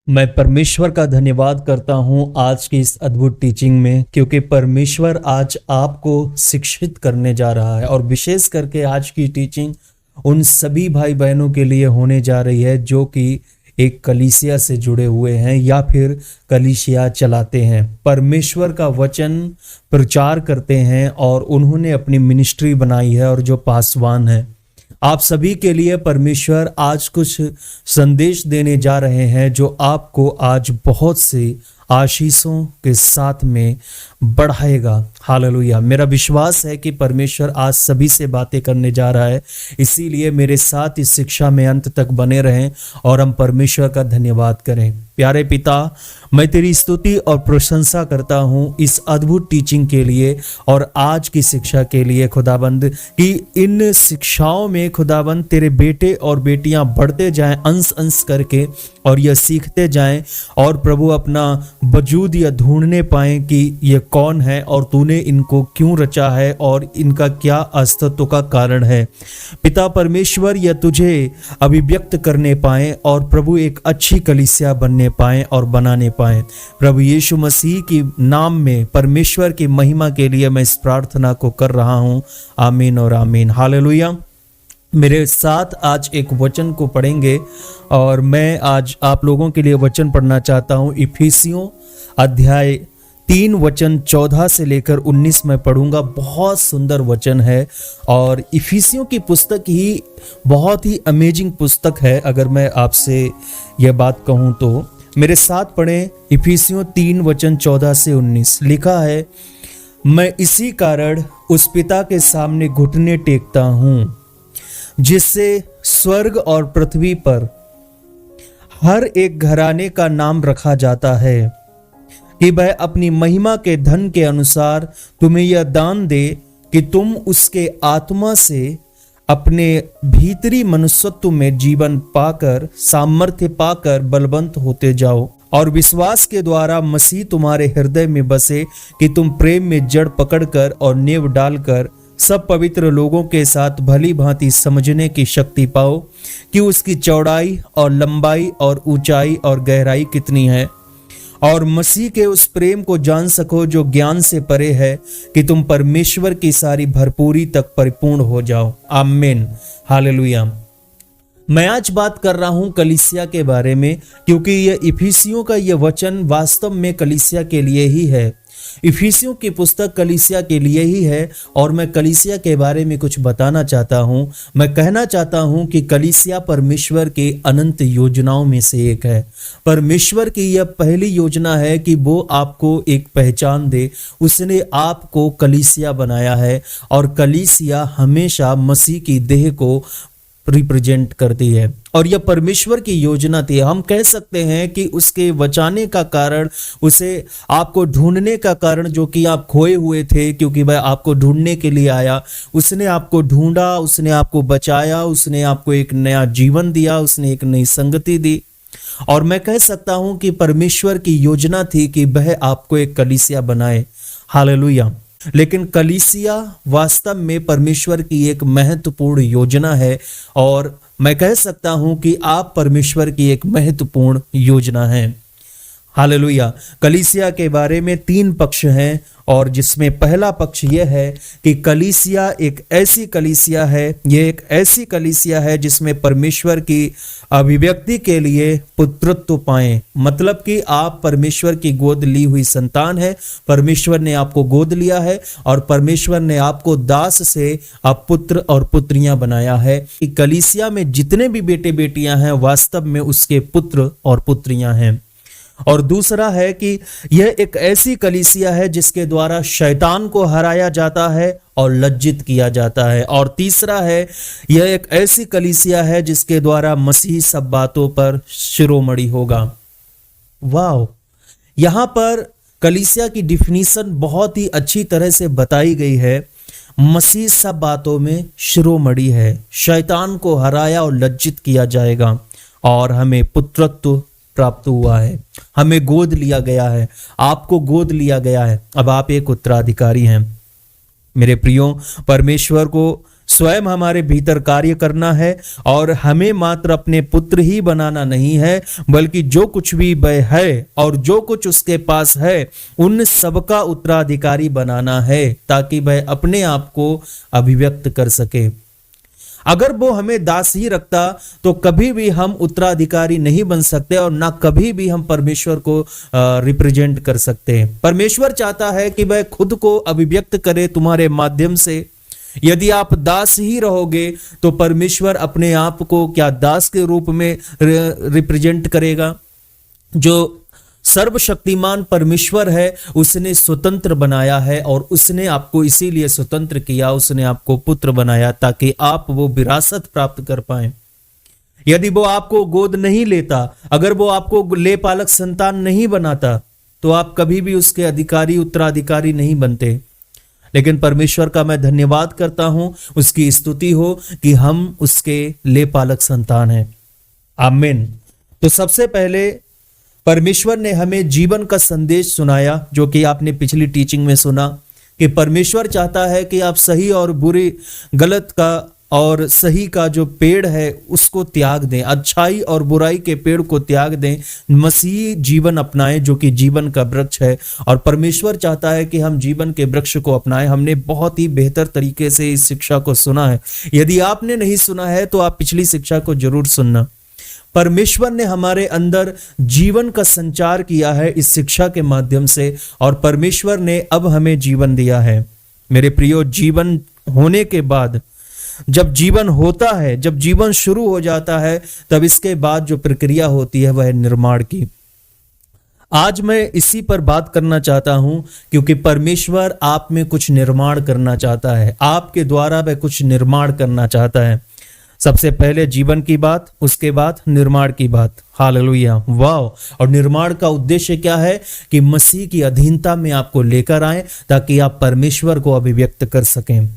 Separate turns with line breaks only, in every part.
मैं परमेश्वर का धन्यवाद करता हूं आज की इस अद्भुत टीचिंग में, क्योंकि परमेश्वर आज आपको शिक्षित करने जा रहा है। और विशेष करके आज की टीचिंग उन सभी भाई बहनों के लिए होने जा रही है जो कि एक कलीसिया से जुड़े हुए हैं या फिर कलीसिया चलाते हैं, परमेश्वर का वचन प्रचार करते हैं और उन्होंने अपनी मिनिस्ट्री बनाई है और जो पासवान है। आप सभी के लिए परमेश्वर आज कुछ संदेश देने जा रहे हैं जो आपको आज बहुत सी आशीषों के साथ में बढ़ाएगा। हालेलुया। मेरा विश्वास है कि परमेश्वर आज सभी से बातें करने जा रहा है, इसीलिए मेरे साथ इस शिक्षा में अंत तक बने रहें और हम परमेश्वर का धन्यवाद करें। प्यारे पिता, मैं तेरी स्तुति और प्रशंसा करता हूं इस अद्भुत टीचिंग के लिए और आज की शिक्षा के लिए खुदाबंद, कि इन शिक्षाओं में खुदाबंद तेरे बेटे और बेटियां बढ़ते जाएं अंश अंश करके और यह सीखते जाएं और प्रभु अपना वजूद यह ढूंढने पाएं कि ये कौन है और तूने इनको क्यों रचा है और इनका क्या अस्तित्व का कारण है। पिता परमेश्वर, यह तुझे अभिव्यक्त करने पाए और प्रभु एक अच्छी कलीसिया बनने पाए और बनाने पाए। प्रभु यीशु मसीह की नाम में परमेश्वर की महिमा के लिए मैं इस प्रार्थना को कर रहा हूं। आमीन और आमीन। हालेलुया। मेरे साथ आज एक वचन को पढ़ेंगे और मैं आज आप लोगों के लिए वचन पढ़ना चाहता हूं। इफिसियों अध्याय 3 वचन 14 से लेकर 19 में पढ़ूंगा। बहुत सुंदर वचन है और इफिसियों की पुस्तक ही बहुत ही अमेजिंग पुस्तक है। अगर मैं आपसे यह बात कहूं तो मेरे साथ पढ़ें। इफिसियों 3 वचन 14 से 19 लिखा है, मैं इसी कारण उस पिता के सामने घुटने टेकता हूं जिससे स्वर्ग और पृथ्वी पर हर एक घराने का नाम रखा जाता है, कि वह अपनी महिमा के धन के अनुसार तुम्हें यह दान दे कि तुम उसके आत्मा से अपने भीतरी मनुष्यत्व में जीवन पाकर सामर्थ्य पाकर बलवंत होते जाओ और विश्वास के द्वारा मसीह तुम्हारे हृदय में बसे, कि तुम प्रेम में जड़ पकड़कर और नींव डालकर सब पवित्र लोगों के साथ भली भांति समझने की शक्ति पाओ कि उसकी चौड़ाई और लंबाई और ऊंचाई और गहराई कितनी है, और मसीह के उस प्रेम को जान सको जो ज्ञान से परे है, कि तुम परमेश्वर की सारी भरपूरी तक परिपूर्ण हो जाओ। आमीन। हालेलुया। मैं आज बात कर रहा हूं कलीसिया के बारे में, क्योंकि यह इफिसियों का यह वचन वास्तव में कलीसिया के लिए ही है। इफिसियों की पुस्तक कलीसिया के लिए ही है और मैं कलीसिया के बारे में कुछ बताना चाहता हूं। मैं कहना चाहता हूं कि कलीसिया परमेश्वर के अनंत योजनाओं में से एक है। परमेश्वर की यह पहली योजना है कि वो आपको एक पहचान दे। उसने आपको कलीसिया बनाया है और कलीसिया हमेशा मसीह की देह को रिप्रेजेंट करती है और यह परमेश्वर की योजना थी। हम कह सकते हैं कि उसके बचाने का कारण, उसे आपको ढूंढने का कारण, जो कि आप खोए हुए थे, क्योंकि वह आपको ढूंढने के लिए आया। उसने आपको ढूंढा, उसने आपको बचाया, उसने आपको एक नया जीवन दिया, उसने एक नई संगति दी। और मैं कह सकता हूं कि परमेश्वर की योजना थी कि वह आपको एक कलीसिया बनाए। हालेलुया। लेकिन कलीसिया वास्तव में परमेश्वर की एक महत्वपूर्ण योजना है और मैं कह सकता हूं कि आप परमेश्वर की एक महत्वपूर्ण योजना हैं। हालेलुया। कलीसिया के बारे में 3 पक्ष हैं और जिसमें पहला पक्ष यह है कि कलीसिया एक ऐसी कलीसिया है, यह एक ऐसी कलीसिया है जिसमें परमेश्वर की अभिव्यक्ति के लिए पुत्रत्व पाएं। मतलब कि आप परमेश्वर की गोद ली हुई संतान है। परमेश्वर ने आपको गोद लिया है और परमेश्वर ने आपको दास से आप पुत्र और पुत्रियां बनाया है। कि कलीसिया में जितने भी बेटे बेटियां हैं वास्तव में उसके पुत्र और पुत्रियां हैं। और दूसरा है कि यह एक ऐसी कलीसिया है जिसके द्वारा शैतान को हराया जाता है और लज्जित किया जाता है। और तीसरा है, यह एक ऐसी कलीसिया है जिसके द्वारा मसीह सब बातों पर शिरोमणि होगा। वाह! यहां पर कलीसिया की डिफिनीशन बहुत ही अच्छी तरह से बताई गई है। मसीह सब बातों में शिरोमणि है, शैतान को हराया और लज्जित किया जाएगा और हमें पुत्रत्व प्राप्त हुआ है, हमें गोद लिया गया है, आपको गोद लिया गया है। अब आप एक उत्तराधिकारी हैं। मेरे प्रियो, परमेश्वर को स्वयं हमारे भीतर कार्य करना है और हमें मात्र अपने पुत्र ही बनाना नहीं है, बल्कि जो कुछ भी वह है और जो कुछ उसके पास है उन सबका उत्तराधिकारी बनाना है, ताकि वह अपने आप को अभिव्यक्त कर सके। अगर वो हमें दास ही रखता तो कभी भी हम उत्तराधिकारी नहीं बन सकते और ना कभी भी हम परमेश्वर को रिप्रेजेंट कर सकते। परमेश्वर चाहता है कि वह खुद को अभिव्यक्त करे तुम्हारे माध्यम से। यदि आप दास ही रहोगे तो परमेश्वर अपने आप को क्या दास के रूप में रिप्रेजेंट करेगा? जो सर्वशक्तिमान परमेश्वर है उसने स्वतंत्र बनाया है और उसने आपको इसीलिए स्वतंत्र किया, उसने आपको पुत्र बनाया ताकि आप वो विरासत प्राप्त कर पाए। यदि वो आपको गोद नहीं लेता, अगर वो आपको ले पालक संतान नहीं बनाता, तो आप कभी भी उसके अधिकारी उत्तराधिकारी नहीं बनते। लेकिन परमेश्वर का मैं धन्यवाद करता हूं, उसकी स्तुति हो कि हम उसके ले पालक संतान हैं। आमीन। तो सबसे पहले परमेश्वर ने हमें जीवन का संदेश सुनाया, जो कि आपने पिछली टीचिंग में सुना कि परमेश्वर चाहता है कि आप सही और बुरी, गलत का और सही का जो पेड़ है उसको त्याग दें, अच्छाई और बुराई के पेड़ को त्याग दें, मसीही जीवन अपनाएं जो कि जीवन का वृक्ष है। और परमेश्वर चाहता है कि हम जीवन के वृक्ष को अपनाएं। हमने बहुत ही बेहतर तरीके से इस शिक्षा को सुना है। यदि आपने नहीं सुना है तो आप पिछली शिक्षा को जरूर सुनना। परमेश्वर ने हमारे अंदर जीवन का संचार किया है इस शिक्षा के माध्यम से, और परमेश्वर ने अब हमें जीवन दिया है। मेरे प्रियो, जीवन होने के बाद, जब जीवन होता है, जब जीवन शुरू हो जाता है, तब इसके बाद जो प्रक्रिया होती है वह है निर्माण की। आज मैं इसी पर बात करना चाहता हूं, क्योंकि परमेश्वर आप में कुछ निर्माण करना चाहता है, आपके द्वारा वह कुछ निर्माण करना चाहता है। सबसे पहले जीवन की बात, उसके बाद निर्माण की बात। हालेलुया, वाह। और निर्माण का उद्देश्य क्या है? कि मसीह की अधीनता में आपको लेकर आए ताकि आप परमेश्वर को अभिव्यक्त कर सकें,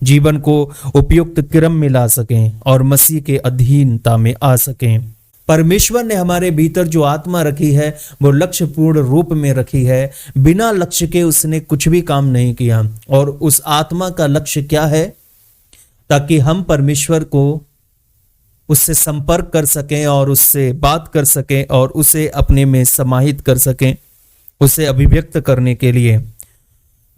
जीवन को उपयुक्त क्रम में ला सकें और मसीह के अधीनता में आ सकें। परमेश्वर ने हमारे भीतर जो आत्मा रखी है वो लक्ष्यपूर्ण रूप में रखी है। बिना लक्ष्य के उसने कुछ भी काम नहीं किया। और उस आत्मा का लक्ष्य क्या है? ताकि हम परमेश्वर को उससे संपर्क कर सकें और उससे बात कर सकें और उसे अपने में समाहित कर सकें, उसे अभिव्यक्त करने के लिए।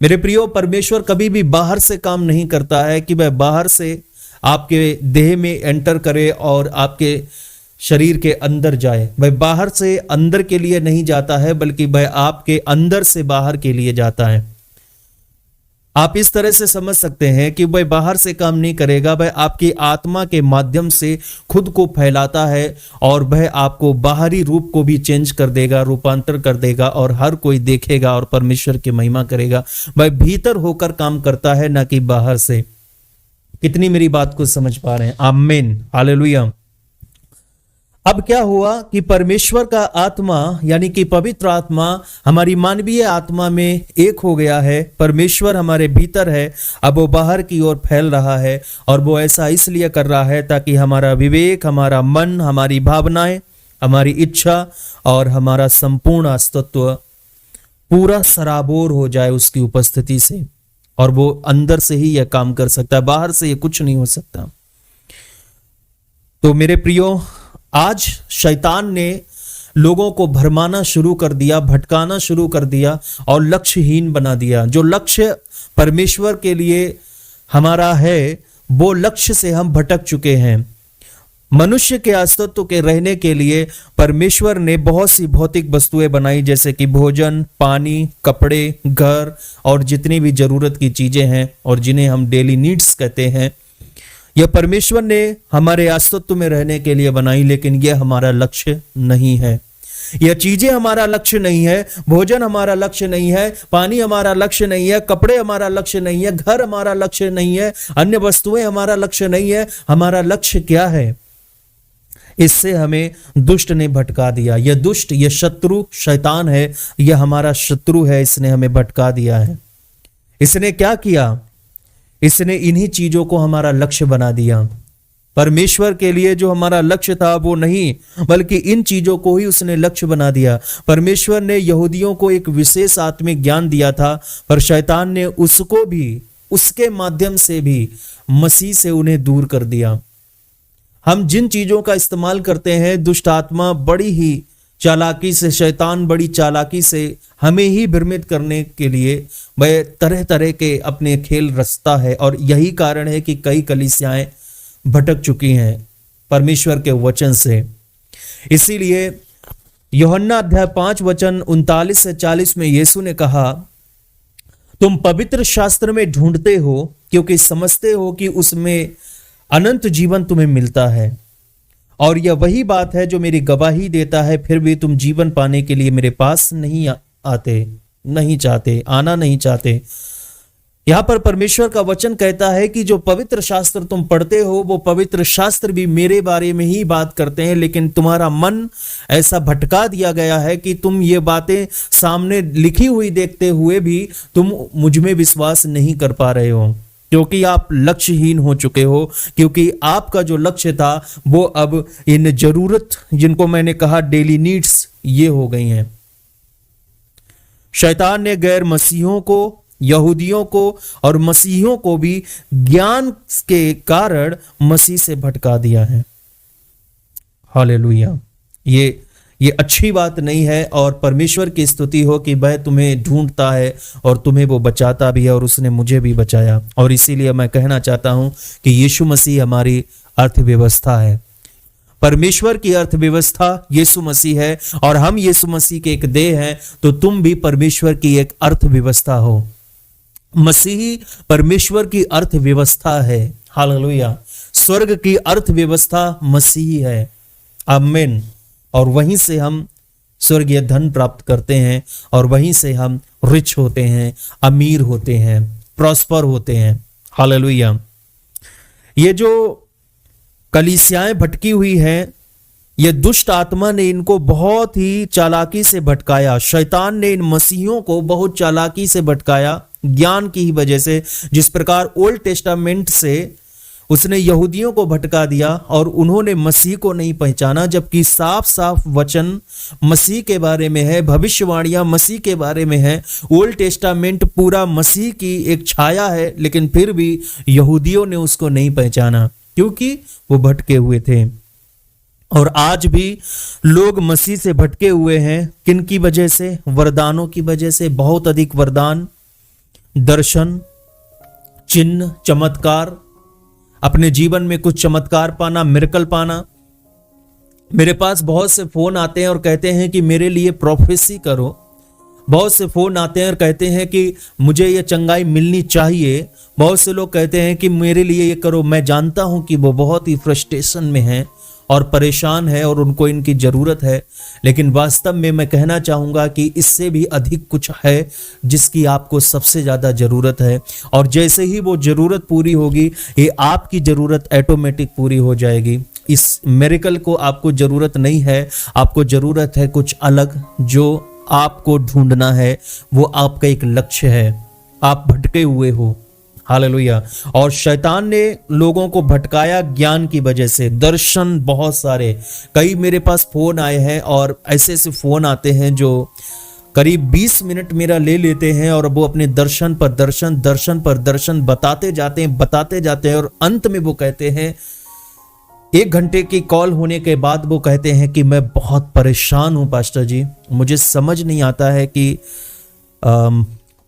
मेरे प्रियो, परमेश्वर कभी भी बाहर से काम नहीं करता है कि वह बाहर से आपके देह में एंटर करे और आपके शरीर के अंदर जाए। वह बाहर से अंदर के लिए नहीं जाता है, बल्कि वह आपके अंदर से बाहर के लिए जाता है। आप इस तरह से समझ सकते हैं कि वह बाहर से काम नहीं करेगा, वह आपकी आत्मा के माध्यम से खुद को फैलाता है और वह आपको बाहरी रूप को भी चेंज कर देगा, रूपांतर कर देगा और हर कोई देखेगा और परमेश्वर की महिमा करेगा। वह भीतर होकर काम करता है, ना कि बाहर से। कितनी मेरी बात को समझ पा रहे हैं? आमीन, हालेलुया। अब क्या हुआ कि परमेश्वर का आत्मा यानी कि पवित्र आत्मा हमारी मानवीय आत्मा में एक हो गया है। परमेश्वर हमारे भीतर है, अब वो बाहर की ओर फैल रहा है और वो ऐसा इसलिए कर रहा है ताकि हमारा विवेक, हमारा मन, हमारी भावनाएं, हमारी इच्छा और हमारा संपूर्ण अस्तित्व पूरा सराबोर हो जाए उसकी उपस्थिति से। और वो अंदर से ही यह काम कर सकता है, बाहर से ये कुछ नहीं हो सकता। तो मेरे प्रियो, आज शैतान ने लोगों को भरमाना शुरू कर दिया, भटकाना शुरू कर दिया और लक्ष्यहीन बना दिया। जो लक्ष्य परमेश्वर के लिए हमारा है, वो लक्ष्य से हम भटक चुके हैं। मनुष्य के अस्तित्व के रहने के लिए परमेश्वर ने बहुत सी भौतिक वस्तुएं बनाई, जैसे कि भोजन, पानी, कपड़े, घर और जितनी भी जरूरत की चीजें हैं और जिन्हें हम डेली नीड्स कहते हैं। यह परमेश्वर ने हमारे अस्तित्व में रहने के लिए बनाई, लेकिन यह हमारा लक्ष्य नहीं है। यह चीजें हमारा लक्ष्य नहीं है, भोजन हमारा लक्ष्य नहीं है, पानी हमारा लक्ष्य नहीं है, कपड़े हमारा लक्ष्य नहीं है, घर हमारा लक्ष्य नहीं है, अन्य वस्तुएं हमारा लक्ष्य नहीं है। हमारा लक्ष्य क्या है? इससे हमें दुष्ट ने भटका दिया। यह दुष्ट, यह शत्रु शैतान है, यह हमारा शत्रु है। इसने हमें भटका दिया है। इसने क्या किया? इसने इन्हीं चीजों को हमारा लक्ष्य बना दिया। परमेश्वर के लिए जो हमारा लक्ष्य था वो नहीं, बल्कि इन चीजों को ही उसने लक्ष्य बना दिया। परमेश्वर ने यहूदियों को एक विशेष आत्मिक ज्ञान दिया था, पर शैतान ने उसको भी उसके माध्यम से भी मसीह से उन्हें दूर कर दिया। हम जिन चीजों का इस्तेमाल करते हैं, दुष्ट आत्मा बड़ी ही चालाकी से, शैतान बड़ी चालाकी से हमें ही भ्रमित करने के लिए वह तरह तरह के अपने खेल रचता है। और यही कारण है कि कई कलीसियाएं भटक चुकी हैं परमेश्वर के वचन से। इसीलिए यूहन्ना अध्याय 5 वचन 39 से 40 में यीशु ने कहा, तुम पवित्र शास्त्र में ढूंढते हो क्योंकि समझते हो कि उसमें अनंत जीवन तुम्हें मिलता है, और यह वही बात है जो मेरी गवाही देता है, फिर भी तुम जीवन पाने के लिए मेरे पास नहीं चाहते। यहां पर परमेश्वर का वचन कहता है कि जो पवित्र शास्त्र तुम पढ़ते हो वो पवित्र शास्त्र भी मेरे बारे में ही बात करते हैं, लेकिन तुम्हारा मन ऐसा भटका दिया गया है कि तुम ये बातें सामने लिखी हुई देखते हुए भी तुम मुझ में विश्वास नहीं कर पा रहे हो, क्योंकि आप लक्ष्यहीन हो चुके हो। क्योंकि आपका जो लक्ष्य था वो अब इन जरूरत, जिनको मैंने कहा डेली नीड्स, ये हो गई हैं। शैतान ने गैर मसीहों को, यहूदियों को और मसीहियों को भी ज्ञान के कारण मसीह से भटका दिया है। हालेलुया। ये अच्छी बात नहीं है, और परमेश्वर की स्तुति हो कि वह तुम्हें ढूंढता है और तुम्हें वो बचाता भी है, और उसने मुझे भी बचाया। और इसीलिए मैं कहना चाहता हूं कि यीशु मसीह हमारी अर्थव्यवस्था है। परमेश्वर की अर्थव्यवस्था यीशु मसीह है, और हम यीशु मसीह के एक देह हैं, तो तुम भी परमेश्वर की एक अर्थव्यवस्था हो। मसीही परमेश्वर की अर्थव्यवस्था है। हालेलुया। स्वर्ग की अर्थव्यवस्था मसीह है। आमीन। और वहीं से हम स्वर्गीय धन प्राप्त करते हैं, और वहीं से हम रिच होते हैं, अमीर होते हैं, प्रॉस्पर होते हैं। हालेलुया। ये जो कलीसियाएं भटकी हुई हैं, ये दुष्ट आत्मा ने इनको बहुत ही चालाकी से भटकाया। शैतान ने इन मसीहियों को बहुत चालाकी से भटकाया, ज्ञान की ही वजह से। जिस प्रकार ओल्ड टेस्टामेंट से उसने यहूदियों को भटका दिया और उन्होंने मसीह को नहीं पहचाना, जबकि साफ साफ वचन मसीह के बारे में है, भविष्यवाणियां मसीह के बारे में है। ओल्ड टेस्टामेंट पूरा मसीह की एक छाया है, लेकिन फिर भी यहूदियों ने उसको नहीं पहचाना क्योंकि वो भटके हुए थे। और आज भी लोग मसीह से भटके हुए हैं। किन की वजह से? वरदानों की वजह से। बहुत अधिक वरदान, दर्शन, चिन्ह, चमत्कार, अपने जीवन में कुछ चमत्कार पाना, मिरेकल पाना। मेरे पास बहुत से फोन आते हैं और कहते हैं कि मेरे लिए प्रोफेसी करो। बहुत से फोन आते हैं और कहते हैं कि मुझे ये चंगाई मिलनी चाहिए। बहुत से लोग कहते हैं कि मेरे लिए ये करो। मैं जानता हूं कि वो बहुत ही फ्रस्ट्रेशन में हैं और परेशान है और उनको इनकी जरूरत है, लेकिन वास्तव में मैं कहना चाहूंगा कि इससे भी अधिक कुछ है जिसकी आपको सबसे ज्यादा जरूरत है। और जैसे ही वो जरूरत पूरी होगी, ये आपकी जरूरत ऑटोमेटिक पूरी हो जाएगी। इस मिरेकल को आपको जरूरत नहीं है, आपको जरूरत है कुछ अलग। जो आपको ढूंढना है वो आपका एक लक्ष्य है। आप भटके हुए हो। हालेलुया। और शैतान ने लोगों को भटकाया ज्ञान की वजह से। दर्शन बहुत सारे, कई मेरे पास फोन आए हैं और ऐसे ऐसे फोन आते हैं जो करीब 20 मिनट मेरा ले लेते हैं और वो अपने दर्शन पर दर्शन, दर्शन पर दर्शन बताते जाते हैं और अंत में वो कहते हैं, 1 घंटे की कॉल होने के बाद वो कहते हैं कि मैं बहुत परेशान हूं पास्टर जी, मुझे समझ नहीं आता है कि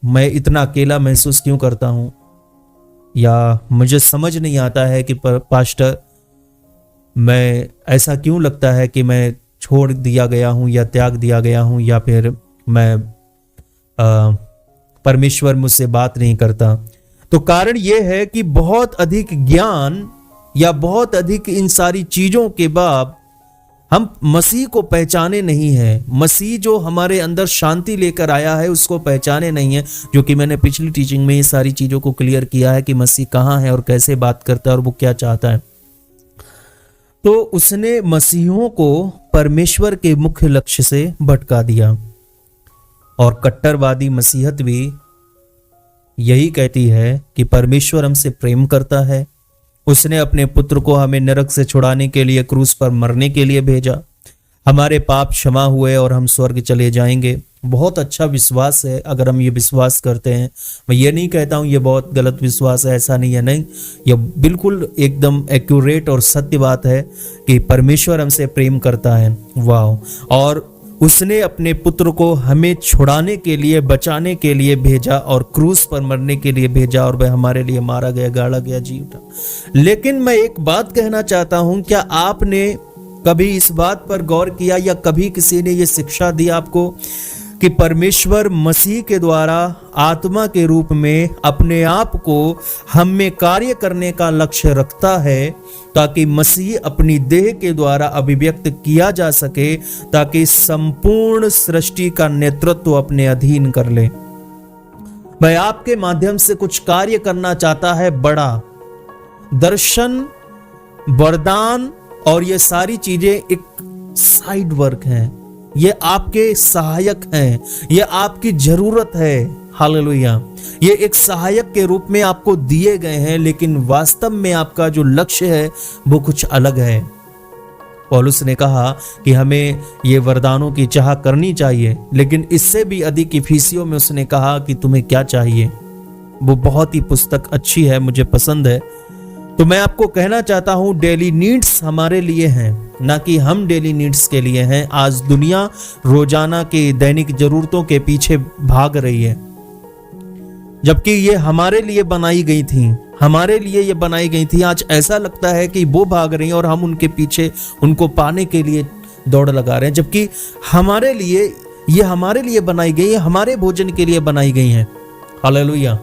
मैं इतना अकेला महसूस क्यों करता हूं, या मुझे समझ नहीं आता है कि पास्टर मैं ऐसा क्यों लगता है कि मैं छोड़ दिया गया हूं या त्याग दिया गया हूं, या फिर मैं परमेश्वर मुझसे बात नहीं करता। तो कारण यह है कि बहुत अधिक ज्ञान या बहुत अधिक इन सारी चीजों के बाद हम मसीह को पहचाने नहीं है। मसीह जो हमारे अंदर शांति लेकर आया है उसको पहचाने नहीं है, जो कि मैंने पिछली टीचिंग में ये सारी चीजों को क्लियर किया है कि मसीह कहाँ है और कैसे बात करता है और वो क्या चाहता है। तो उसने मसीहों को परमेश्वर के मुख्य लक्ष्य से भटका दिया। और कट्टरवादी मसीहत भी यही कहती है कि परमेश्वर हमसे प्रेम करता है, उसने अपने पुत्र को हमें नरक से छुड़ाने के लिए क्रूस पर मरने के लिए भेजा, हमारे पाप क्षमा हुए और हम स्वर्ग चले जाएंगे। बहुत अच्छा विश्वास है अगर हम ये विश्वास करते हैं। मैं ये नहीं कहता हूँ ये बहुत गलत विश्वास है, ऐसा नहीं है, नहीं, ये बिल्कुल एकदम एक्यूरेट और सत्य बात है कि परमेश्वर हमसे प्रेम करता है। वाह! और उसने अपने पुत्र को हमें छुड़ाने के लिए, बचाने के लिए भेजा और क्रूस पर मरने के लिए भेजा, और वह हमारे लिए मारा गया, गाड़ा गया, जी उठा। लेकिन मैं एक बात कहना चाहता हूं, क्या आपने कभी इस बात पर गौर किया या कभी किसी ने ये शिक्षा दी आपको कि परमेश्वर मसीह के द्वारा आत्मा के रूप में अपने आप को हम में कार्य करने का लक्ष्य रखता है, ताकि मसीह अपनी देह के द्वारा अभिव्यक्त किया जा सके, ताकि संपूर्ण सृष्टि का नेतृत्व अपने अधीन कर ले। वह आपके माध्यम से कुछ कार्य करना चाहता है बड़ा। दर्शन, वरदान और ये सारी चीजें एक साइड वर्क हैं, ये आपके सहायक हैं, ये आपकी जरूरत है। हालेलुया! ये एक सहायक के रूप में आपको दिए गए हैं, लेकिन वास्तव में आपका जो लक्ष्य है वो कुछ अलग है। पौलुस ने कहा कि हमें ये वरदानों की चाह करनी चाहिए, लेकिन इससे भी अधिक इफिसियों में उसने कहा कि तुम्हें क्या चाहिए। वो बहुत ही पुस्तक अच्छी है, मुझे पसंद है। तो मैं आपको कहना चाहता हूं, डेली नीड्स हमारे लिए हैं, ना कि हम डेली नीड्स के लिए हैं। आज दुनिया रोजाना के दैनिक जरूरतों के पीछे भाग रही है, जबकि ये हमारे लिए बनाई गई थी, हमारे लिए ये बनाई गई थी। आज ऐसा लगता है कि वो भाग रही हैं और हम उनके पीछे उनको पाने के लिए दौड़ लगा रहे हैं, जबकि हमारे लिए ये हमारे लिए बनाई गई है, हमारे भोजन के लिए बनाई गई हैं। हालेलुया!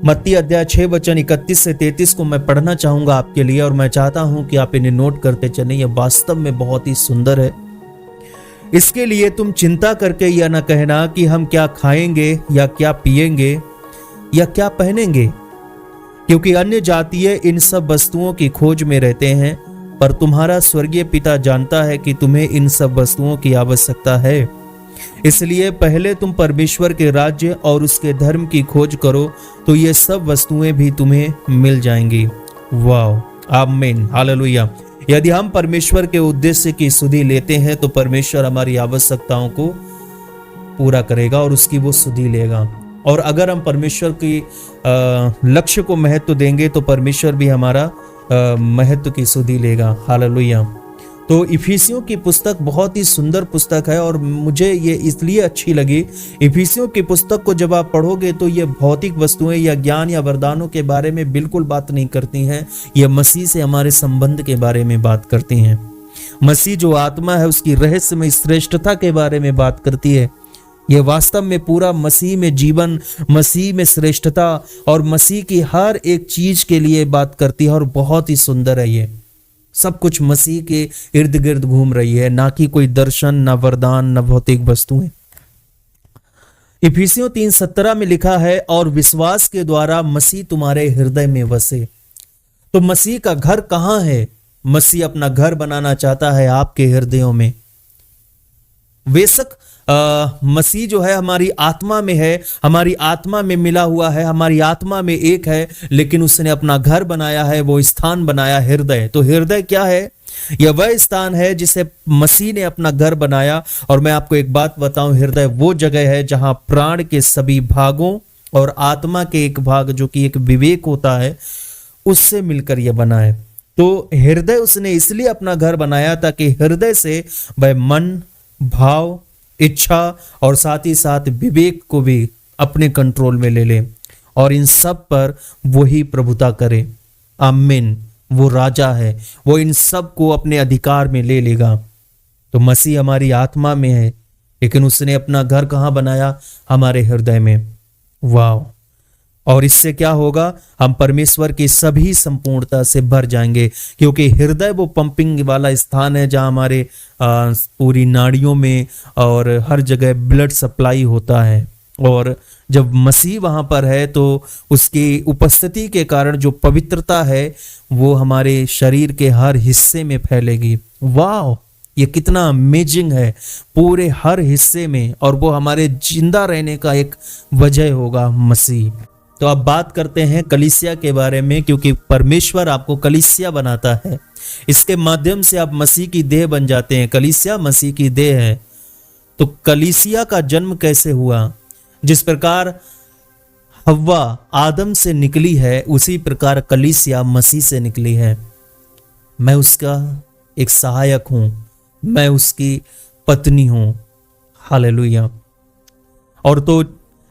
मत्ती अध्याय 6 वचन 31 से 33 को मैं पढ़ना चाहूंगा आपके लिए, और मैं चाहता हूं कि आप इन्हें नोट करते चलें। यह वास्तव में बहुत ही सुंदर है। इसके लिए तुम चिंता करके यह न कहना कि हम क्या खाएंगे या क्या पिएंगे या क्या पहनेंगे, क्योंकि अन्य जातीय इन सब वस्तुओं की खोज में रहते हैं, पर तुम्हारा स्वर्गीय पिता जानता है कि तुम्हें इन सब वस्तुओं की आवश्यकता है। इसलिए पहले तुम परमेश्वर के राज्य और उसके धर्म की खोज करो, तो ये सब वस्तुएं भी तुम्हें मिल जाएंगी। वाह! आमीन, हालेलुया! यदि हम परमेश्वर के उद्देश्य की सुधि लेते हैं तो परमेश्वर हमारी आवश्यकताओं को पूरा करेगा और उसकी वो सुधि लेगा। और अगर हम परमेश्वर की लक्ष्य को महत्व देंगे तो परमेश्वर भी हमारा महत्व की सुधि लेगा। हालेलुया! तो इफिसियों की पुस्तक बहुत ही सुंदर पुस्तक है, और मुझे ये इसलिए अच्छी लगी। इफिसियों की पुस्तक को जब आप पढ़ोगे तो ये भौतिक वस्तुएं या ज्ञान या वरदानों के बारे में बिल्कुल बात नहीं करती हैं। ये मसीह से हमारे संबंध के बारे में बात करती हैं। मसीह जो आत्मा है उसकी रहस्यमय श्रेष्ठता के बारे में बात करती है। ये वास्तव में पूरा मसीह में जीवन, मसीह में श्रेष्ठता और मसीह की हर एक चीज के लिए बात करती है, और बहुत ही सुंदर है। ये सब कुछ मसीह के इर्द गिर्द घूम रही है, ना कि कोई दर्शन, ना वरदान, ना भौतिक वस्तुएं। इफिसियों 3:17 में लिखा है, और विश्वास के द्वारा मसीह तुम्हारे हृदय में बसे। तो मसीह का घर कहां है? मसीह अपना घर बनाना चाहता है आपके हृदयों में। बेशक मसीह जो है हमारी आत्मा में है, हमारी आत्मा में मिला हुआ है, हमारी आत्मा में एक है, लेकिन उसने अपना घर बनाया है, वो स्थान बनाया हृदय। तो हृदय क्या है? यह वह स्थान है जिसे मसीह ने अपना घर बनाया। और मैं आपको एक बात बताऊं, हृदय वो जगह है जहां प्राण के सभी भागों और आत्मा के एक भाग जो कि एक विवेक होता है, उससे मिलकर यह बना है। तो हृदय उसने इसलिए अपना घर बनाया ताकि हृदय से वह मन, भाव, इच्छा और साथ ही साथ विवेक को भी अपने कंट्रोल में ले ले, और इन सब पर वही प्रभुता करे। आमीन! वो राजा है, वो इन सब को अपने अधिकार में ले लेगा। तो मसीह हमारी आत्मा में है, लेकिन उसने अपना घर कहां बनाया? हमारे हृदय में। वाह! और इससे क्या होगा? हम परमेश्वर की सभी संपूर्णता से भर जाएंगे, क्योंकि हृदय वो पंपिंग वाला स्थान है जहां हमारे पूरी नाड़ियों में और हर जगह ब्लड सप्लाई होता है। और जब मसीह वहां पर है तो उसकी उपस्थिति के कारण जो पवित्रता है वो हमारे शरीर के हर हिस्से में फैलेगी। वाह! ये कितना अमेजिंग है, पूरे हर हिस्से में, और वो हमारे जिंदा रहने का एक वजह होगा मसीह। तो अब बात करते हैं कलीसिया के बारे में, क्योंकि परमेश्वर आपको कलीसिया बनाता है। इसके माध्यम से आप मसीह की देह बन जाते हैं। कलीसिया मसीह की देह है। तो कलीसिया का जन्म कैसे हुआ? जिस प्रकार हव्वा आदम से निकली है, उसी प्रकार कलीसिया मसीह से निकली है। मैं उसका एक सहायक हूं, मैं उसकी पत्नी हूं। हालेलुया। और तो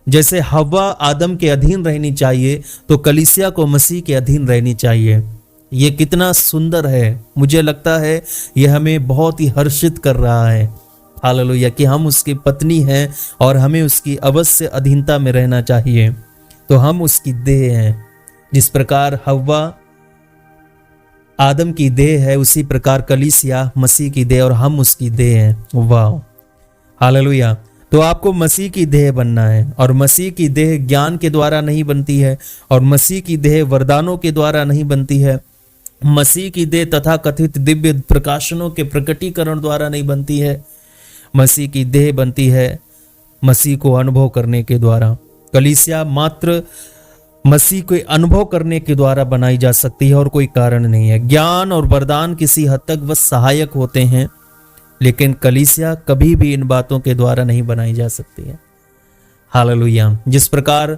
जैसे हव्वा आदम के अधीन रहनी चाहिए, तो कलीसिया को मसीह के अधीन रहनी चाहिए। ये कितना सुंदर है। मुझे लगता है यह हमें बहुत ही हर्षित कर रहा है। हालेलुया, कि हम उसकी पत्नी हैं और हमें उसकी अवश्य अधीनता में रहना चाहिए। तो हम उसकी देह हैं। जिस प्रकार हव्वा आदम की देह है, उसी प्रकार कलीसिया मसीह की देह और हम उसकी देह हैं। वाह, हालेलुया। तो आपको मसीह की देह बनना है, और मसीह की देह ज्ञान के द्वारा नहीं बनती है, और मसीह की देह वरदानों के द्वारा नहीं बनती है। मसीह की देह तथा कथित दिव्य प्रकाशनों के प्रकटीकरण द्वारा नहीं बनती है। मसीह की देह बनती है मसीह को अनुभव करने के द्वारा। कलीसिया मात्र मसीह को अनुभव करने के द्वारा बनाई जा सकती है और कोई कारण नहीं है। ज्ञान और वरदान किसी हद तक बस सहायक होते हैं, लेकिन कलीसिया कभी भी इन बातों के द्वारा नहीं बनाई जा सकती है। हालेलुया। जिस प्रकार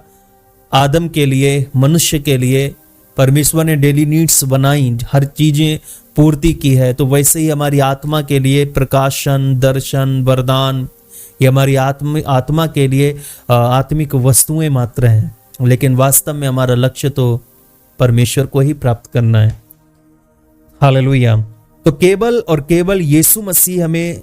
आदम के लिए, मनुष्य के लिए परमेश्वर ने डेली नीड्स बनाई, हर चीजें पूर्ति की है, तो वैसे ही हमारी आत्मा के लिए प्रकाशन, दर्शन, वरदान, ये हमारी आत्मा के लिए आत्मिक वस्तुएं मात्र हैं, लेकिन वास्तव में हमारा लक्ष्य तो परमेश्वर को ही प्राप्त करना है। हालेलुया। तो केवल और केवल यीशु मसीह हमें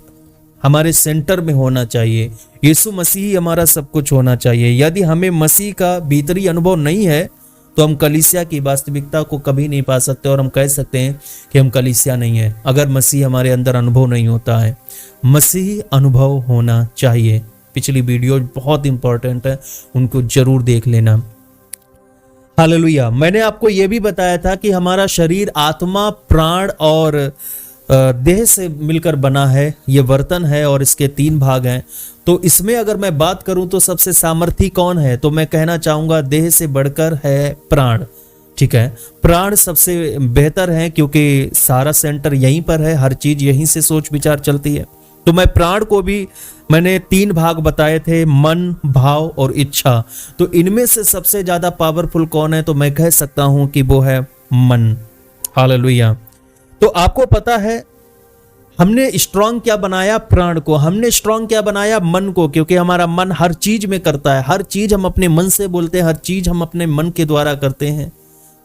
हमारे सेंटर में होना चाहिए। यीशु मसीह ही हमारा सब कुछ होना चाहिए। यदि हमें मसीह का भीतरी अनुभव नहीं है, तो हम कलीसिया की वास्तविकता को कभी नहीं पा सकते, और हम कह सकते हैं कि हम कलीसिया नहीं है, अगर मसीह हमारे अंदर अनुभव नहीं होता है। मसीह अनुभव होना चाहिए। पिछली वीडियो बहुत इंपॉर्टेंट है, उनको जरूर देख लेना। हालेलुया। मैंने आपको यह भी बताया था कि हमारा शरीर आत्मा, प्राण और देह से मिलकर बना है। ये बर्तन है और इसके 3 भाग हैं। तो इसमें अगर मैं बात करूं तो सबसे सामर्थी कौन है, तो मैं कहना चाहूंगा देह से बढ़कर है प्राण। ठीक है, प्राण सबसे बेहतर है, क्योंकि सारा सेंटर यहीं पर है, हर चीज यहीं से सोच विचार चलती है। तो मैं प्राण को भी, मैंने 3 भाग बताए थे, मन, भाव और इच्छा। तो इनमें से सबसे ज्यादा पावरफुल कौन है, तो मैं कह सकता हूं कि वो है मन। हालेलुया। तो आपको पता है हमने स्ट्रांग क्या बनाया? प्राण को। हमने स्ट्रांग क्या बनाया? मन को, क्योंकि हमारा मन हर चीज में करता है। हर चीज हम अपने मन से बोलते हैं, हर चीज हम अपने मन के द्वारा करते हैं,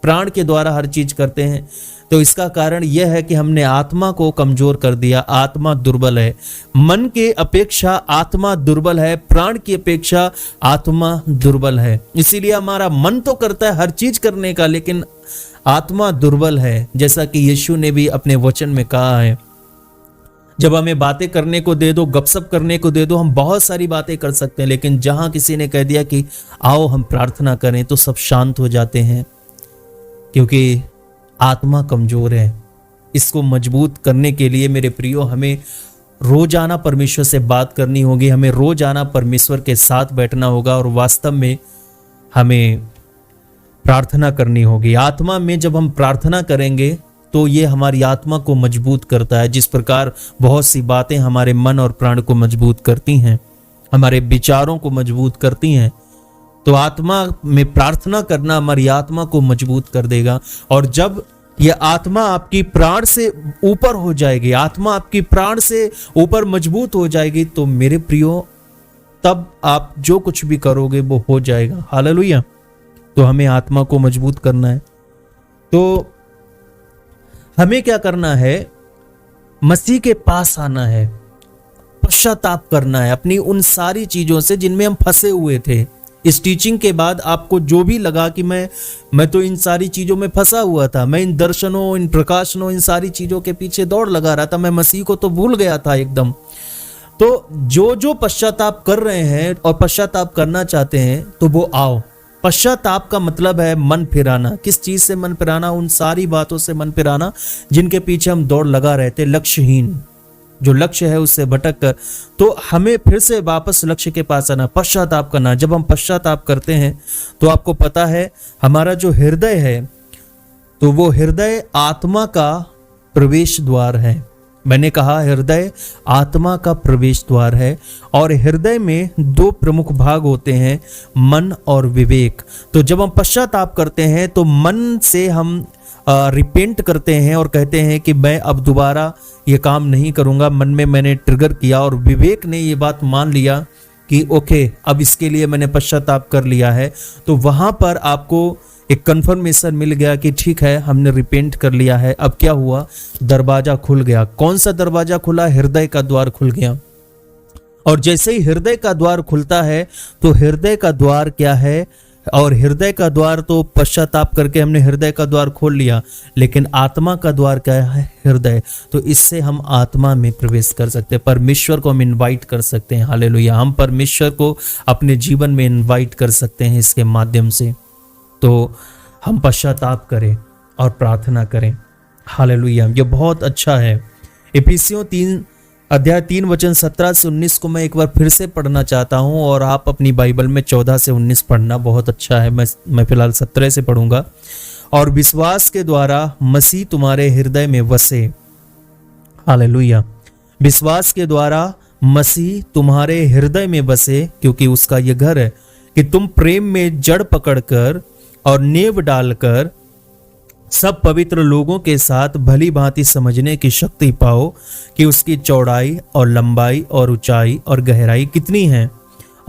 प्राण के द्वारा हर चीज करते हैं। तो इसका कारण यह है कि हमने आत्मा को कमजोर कर दिया। आत्मा दुर्बल है। मन के अपेक्षा आत्मा दुर्बल है, प्राण की अपेक्षा आत्मा दुर्बल है। इसीलिए हमारा मन तो करता है हर चीज करने का, लेकिन आत्मा दुर्बल है। जैसा कि यीशु ने भी अपने वचन में कहा है, जब हमें बातें करने को दे दो, गपशप करने को दे दो, हम बहुत सारी बातें कर सकते हैं, लेकिन जहां किसी ने कह दिया कि आओ हम प्रार्थना करें, तो सब शांत हो जाते हैं, क्योंकि आत्मा कमजोर है। इसको मजबूत करने के लिए मेरे प्रियो, हमें रोजाना परमेश्वर से बात करनी होगी, हमें रोजाना परमेश्वर के साथ बैठना होगा, और वास्तव में हमें प्रार्थना करनी होगी। आत्मा में जब हम प्रार्थना करेंगे तो ये हमारी आत्मा को मजबूत करता है। जिस प्रकार बहुत सी बातें हमारे मन और प्राण को मजबूत करती हैं, हमारे विचारों को मजबूत करती हैं, तो आत्मा में प्रार्थना करना हमारी आत्मा को मजबूत कर देगा। और जब यह आत्मा आपकी प्राण से ऊपर हो जाएगी, आत्मा आपकी प्राण से ऊपर मजबूत हो जाएगी, तो मेरे प्रियो तब आप जो कुछ भी करोगे वो हो जाएगा। हालेलुया। तो हमें आत्मा को मजबूत करना है। तो हमें क्या करना है? मसीह के पास आना है, पश्चाताप करना है अपनी उन सारी चीजों से जिनमें हम फंसे हुए थे। इस टीचिंग के बाद आपको जो भी लगा कि मैं तो इन सारी चीजों में फंसा हुआ था, मैं इन दर्शनों, इन प्रकाशनों, इन सारी चीजों के पीछे दौड़ लगा रहा था, मैं मसीह को तो भूल गया था एकदम। तो जो पश्चाताप कर रहे हैं और पश्चाताप करना चाहते हैं, तो वो आओ। पश्चाताप का मतलब है मन फिराना। किस चीज से मन फिराना? उन सारी बातों से मन फिराना जिनके पीछे हम दौड़ लगा रहे थे, लक्ष्यहीन, जो लक्ष्य है उससे भटक कर। तो हमें फिर से वापस लक्ष्य के पास आना, पश्चाताप करना। जब हम पश्चाताप करते हैं तो आपको पता है हमारा जो हृदय है, तो वो हृदय आत्मा का प्रवेश द्वार है। मैंने कहा हृदय आत्मा का प्रवेश द्वार है और हृदय में दो प्रमुख भाग होते हैं, मन और विवेक। तो जब हम पश्चाताप करते हैं तो मन से हम रिपेंट करते हैं और कहते हैं कि मैं अब दोबारा ये काम नहीं करूंगा। मन में मैंने ट्रिगर किया और विवेक ने ये बात मान लिया कि ओके, अब इसके लिए मैंने पश्चाताप कर लिया है। तो वहां पर आपको एक कंफर्मेशन मिल गया कि ठीक है, हमने रिपेंट कर लिया है। अब क्या हुआ, दरवाजा खुल गया। कौन सा दरवाजा खुला? हृदय का द्वार खुल गया। और जैसे ही हृदय का द्वार खुलता है तो हृदय का द्वार क्या है, और हृदय का द्वार तो पश्चाताप करके हमने हृदय का द्वार खोल लिया, लेकिन आत्मा का द्वार क्या है? हृदय। तो इससे हम आत्मा में प्रवेश कर सकते हैं, परमेश्वर को हम इनवाइट कर सकते हैं। हालेलुया, हम परमेश्वर को अपने जीवन में इनवाइट कर सकते हैं इसके माध्यम से। तो हम पश्चाताप करें और प्रार्थना करें। हालेलुया, ये बहुत अच्छा है। इफिसियों 3 अध्याय 3 वचन 17 से 19 को मैं एक बार फिर से पढ़ना चाहता हूं, और आप अपनी बाइबल में 14 से 19 पढ़ना, बहुत अच्छा है। मैं फिलहाल 17 से पढ़ूंगा। और विश्वास के द्वारा मसीह तुम्हारे हृदय में बसे। हालेलुया, विश्वास के द्वारा मसीह तुम्हारे हृदय में बसे, क्योंकि उसका यह घर है कि तुम प्रेम में जड़ पकड़कर और नींव डालकर सब पवित्र लोगों के साथ भली भांति समझने की शक्ति पाओ कि उसकी चौड़ाई और लंबाई और ऊंचाई और गहराई कितनी है,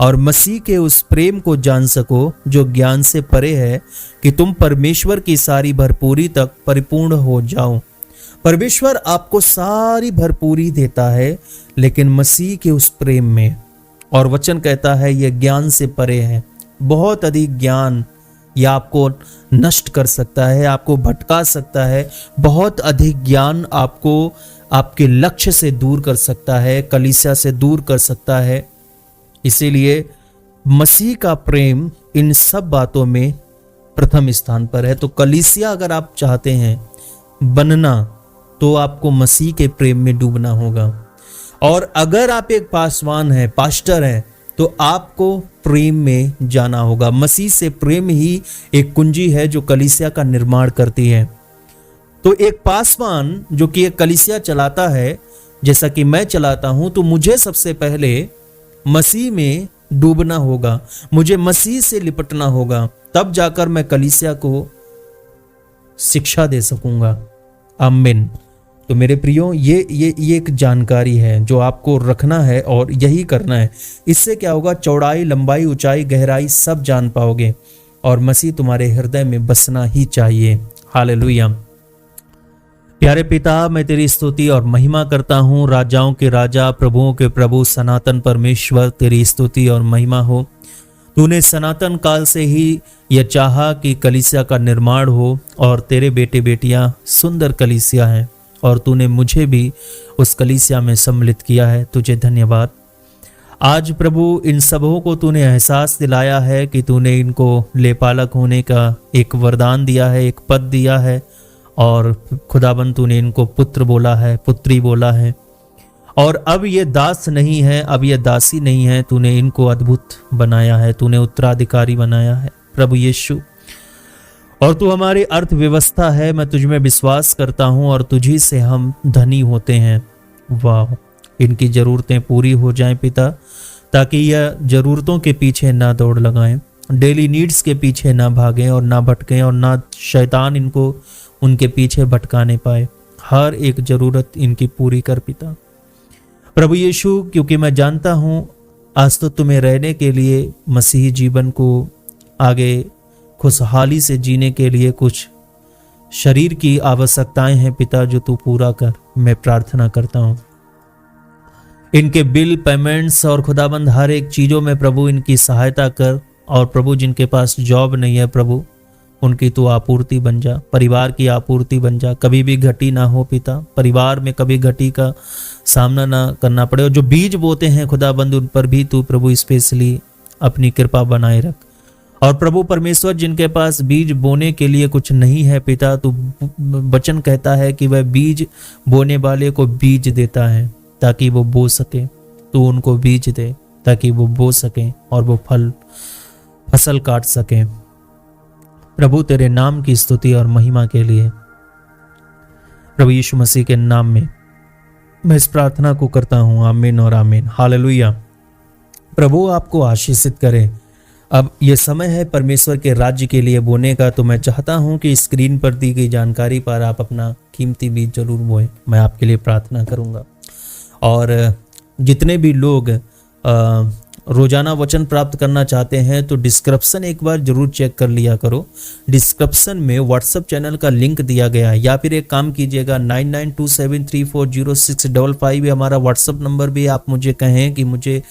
और मसीह के उस प्रेम को जान सको जो ज्ञान से परे है, कि तुम परमेश्वर की सारी भरपूरी तक परिपूर्ण हो जाओ। परमेश्वर आपको सारी भरपूरी देता है, लेकिन मसीह के उस प्रेम में, और वचन कहता है यह ज्ञान से परे है। बहुत अधिक ज्ञान यह आपको नष्ट कर सकता है, आपको भटका सकता है। बहुत अधिक ज्ञान आपको आपके लक्ष्य से दूर कर सकता है, कलीसिया से दूर कर सकता है। इसीलिए मसीह का प्रेम इन सब बातों में प्रथम स्थान पर है। तो कलीसिया अगर आप चाहते हैं बनना, तो आपको मसीह के प्रेम में डूबना होगा। और अगर आप एक पासवान हैं, पास्टर हैं, तो आपको प्रेम में जाना होगा। मसीह से प्रेम ही एक कुंजी है जो कलीसिया का निर्माण करती है। तो एक पासवान जो कि एक कलीसिया चलाता है, जैसा कि मैं चलाता हूं, तो मुझे सबसे पहले मसीह में डूबना होगा, मुझे मसीह से लिपटना होगा, तब जाकर मैं कलीसिया को शिक्षा दे सकूंगा। आमीन। तो मेरे प्रियो, ये एक जानकारी है जो आपको रखना है और यही करना है। इससे क्या होगा, चौड़ाई, लंबाई, ऊंचाई, गहराई सब जान पाओगे, और मसीह तुम्हारे हृदय में बसना ही चाहिए। हालेलुया। प्यारे पिता, मैं तेरी स्तुति और महिमा करता हूँ। राजाओं के राजा, प्रभुओं के प्रभु, सनातन परमेश्वर, तेरी स्तुति और महिमा हो। तूने सनातन काल से ही यह चाहा कि कलीसिया का निर्माण हो, और तेरे बेटे बेटियां सुंदर कलीसिया हैं, और तूने मुझे भी उस कलीसिया में सम्मिलित किया है। तुझे धन्यवाद। आज प्रभु इन सबों को तूने एहसास दिलाया है कि तूने इनको लेपालक होने का एक वरदान दिया है, एक पद दिया है, और खुदाबंद तूने इनको पुत्र बोला है, पुत्री बोला है। और अब ये दास नहीं है, अब ये दासी नहीं है, तूने इनको अद्भुत बनाया है, तूने उत्तराधिकारी बनाया है प्रभु यीशु। और तू हमारी अर्थव्यवस्था है। मैं तुझ में विश्वास करता हूं, और तुझी से हम धनी होते हैं। वाह, इनकी जरूरतें पूरी हो जाएं पिता, ताकि यह जरूरतों के पीछे ना दौड़ लगाएं, डेली नीड्स के पीछे ना भागें और ना भटकें, और ना शैतान इनको उनके पीछे भटकाने पाए। हर एक जरूरत इनकी पूरी कर पिता प्रभु यीशु, क्योंकि मैं जानता हूं आज तो तुम्हें रहने के लिए, मसीही जीवन को आगे खुशहाली से जीने के लिए कुछ शरीर की आवश्यकताएं हैं पिता, जो तू पूरा कर। मैं प्रार्थना करता हूं इनके बिल पेमेंट्स और खुदाबंद हर एक चीजों में प्रभु इनकी सहायता कर। और प्रभु जिनके पास जॉब नहीं है प्रभु, उनकी तू आपूर्ति बन जा, परिवार की आपूर्ति बन जा। कभी भी घटी ना हो पिता, परिवार में कभी घटी का सामना ना करना पड़े। और जो बीज बोते हैं खुदाबंद, उन पर भी तू प्रभु स्पेशली अपनी कृपा बनाए रख। और प्रभु परमेश्वर, जिनके पास बीज बोने के लिए कुछ नहीं है पिता, तो वचन कहता है कि वह बीज बोने वाले को बीज देता है ताकि वो बो सके। तो उनको बीज दे ताकि वो बो सके और वो फसल काट सके। प्रभु तेरे नाम की स्तुति और महिमा के लिए प्रभु यीशु मसीह के नाम में मैं इस प्रार्थना को करता हूँ, आमीन और आमीन। हालेलुया। प्रभु आपको आशीषित करे। अब ये समय है परमेश्वर के राज्य के लिए बोने का, तो मैं चाहता हूं कि स्क्रीन पर दी गई जानकारी पर आप अपना कीमती बीज जरूर बोएं। मैं आपके लिए प्रार्थना करूंगा। और जितने भी लोग रोजाना वचन प्राप्त करना चाहते हैं तो डिस्क्रिप्शन एक बार जरूर चेक कर लिया करो। डिस्क्रिप्शन में व्हाट्सएप चैनल का लिंक दिया गया है, या फिर एक काम कीजिएगा 9927340655 हमारा व्हाट्सएप नंबर भी। आप मुझे कहें कि मुझे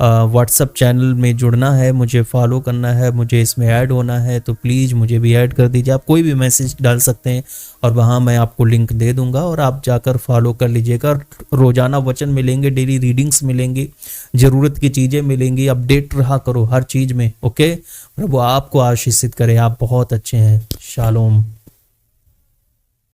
व्हाट्सएप चैनल में जुड़ना है, मुझे फॉलो करना है, मुझे इसमें ऐड होना है, तो प्लीज़ मुझे भी ऐड कर दीजिए। आप कोई भी मैसेज डाल सकते हैं और वहाँ मैं आपको लिंक दे दूंगा और आप जाकर फॉलो कर लीजिएगा। रोजाना वचन मिलेंगे, डेली रीडिंग्स मिलेंगी, ज़रूरत की चीज़ें मिलेंगी। अपडेट रहा करो हर चीज़ में। ओके, प्रभु आपको आशीषित करे। आप बहुत अच्छे हैं। शालोम।